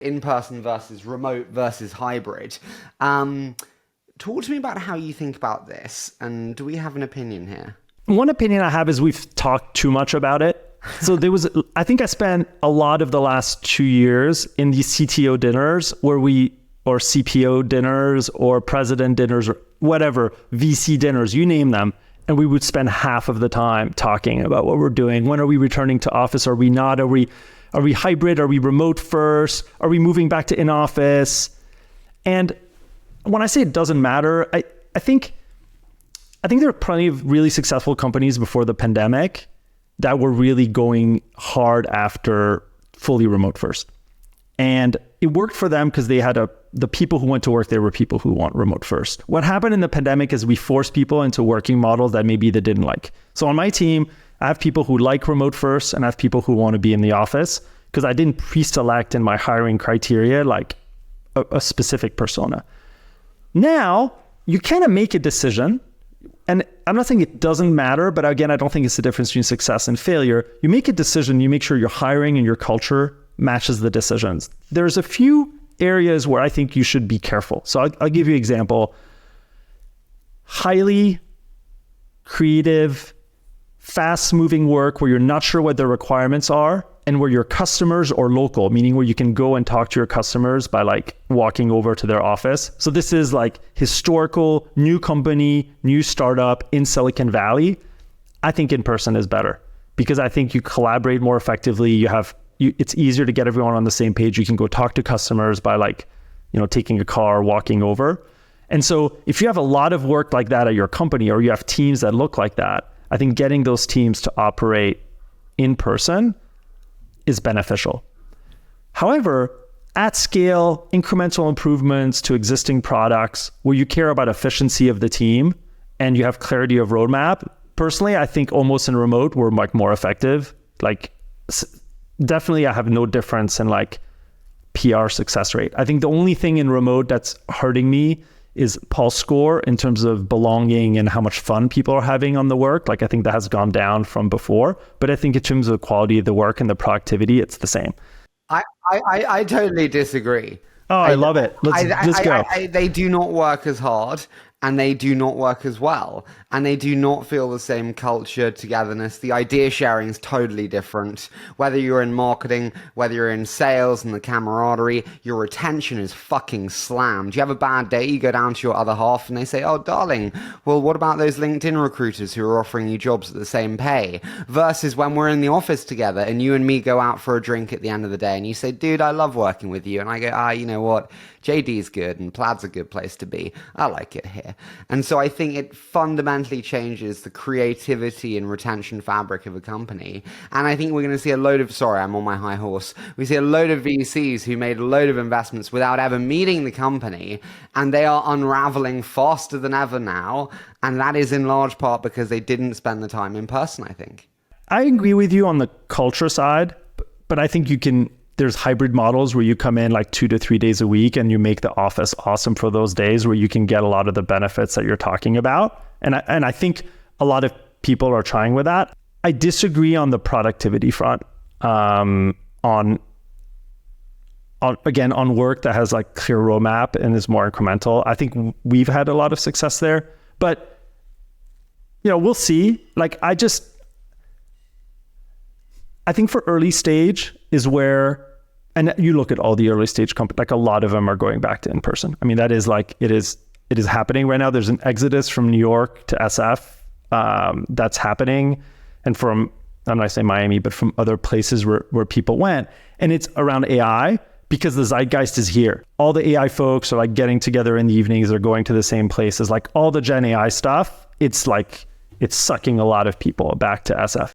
in-person versus remote versus hybrid. Talk to me about how you think about this, and do we have an opinion here? One opinion I have is we've talked too much about it. So I think I spent a lot of the last 2 years in these CTO dinners or CPO dinners or president dinners or whatever, VC dinners, you name them. And we would spend half of the time talking about what we're doing. When are we returning to office? Are we not? Are we hybrid? Are we remote first? Are we moving back to in-office? And when I say it doesn't matter, I think there are plenty of really successful companies before the pandemic that were really going hard after fully remote first. And it worked for them because they had the people who went to work, they were people who want remote first. What happened in the pandemic is we forced people into working models that maybe they didn't like. So on my team, I have people who like remote first and I have people who want to be in the office because I didn't pre-select in my hiring criteria like a specific persona. Now, you kind of make a decision, and I'm not saying it doesn't matter, but again, I don't think it's the difference between success and failure. You make a decision, you make sure your hiring and your culture matches the decisions. There's a few areas where I think you should be careful. So I'll give you an example. Highly creative, fast-moving work where you're not sure what the requirements are and where your customers are local, meaning where you can go and talk to your customers by like walking over to their office. So this is like historical, new company, new startup in Silicon Valley. I think in person is better because I think you collaborate more effectively. It's easier to get everyone on the same page. You can go talk to customers by like, taking a car, walking over. And so if you have a lot of work like that at your company or you have teams that look like that, I think getting those teams to operate in person is beneficial. However, at scale, incremental improvements to existing products where you care about efficiency of the team and you have clarity of roadmap, personally, I think almost in remote, we're like more effective. Like definitely I have no difference in like PR success rate. I think the only thing in remote that's hurting me is pulse score in terms of belonging and how much fun people are having on the work. Like I think that has gone down from before, but I think in terms of the quality of the work and the productivity, it's the same. I totally disagree. Oh, I love it. Let's go. They do not work as hard and they do not work as well. And they do not feel the same culture, togetherness. The idea sharing is totally different. Whether you're in marketing, whether you're in sales and the camaraderie, your retention is fucking slammed. You have a bad day, you go down to your other half and they say, oh, darling, well, what about those LinkedIn recruiters who are offering you jobs at the same pay? Versus when we're in the office together and you and me go out for a drink at the end of the day and you say, dude, I love working with you. And I go, you know what? JD's good and Plaid's a good place to be. I like it here. And so I think it fundamentally changes the creativity and retention fabric of a company. And I think we're going to see a load of, sorry, I'm on my high horse. We see a load of VCs who made a load of investments without ever meeting the company, and they are unraveling faster than ever now. And that is in large part because they didn't spend the time in person, I think. I agree with you on the culture side, but I think there's hybrid models where you come in like 2 to 3 days a week and you make the office awesome for those days where you can get a lot of the benefits that you're talking about. And I think a lot of people are trying with that. I disagree on the productivity front, on work that has like clear roadmap and is more incremental. I think we've had a lot of success there, but we'll see. Like I think for early stage is where, and you look at all the early stage companies, like a lot of them are going back to in-person. I mean, that is like, it is happening right now. There's an exodus from New York to SF that's happening. And from, I'm not saying Miami, but from other places where people went. And it's around AI because the zeitgeist is here. All the AI folks are like getting together in the evenings. They're going to the same places, like all the Gen AI stuff. It's like, it's sucking a lot of people back to SF.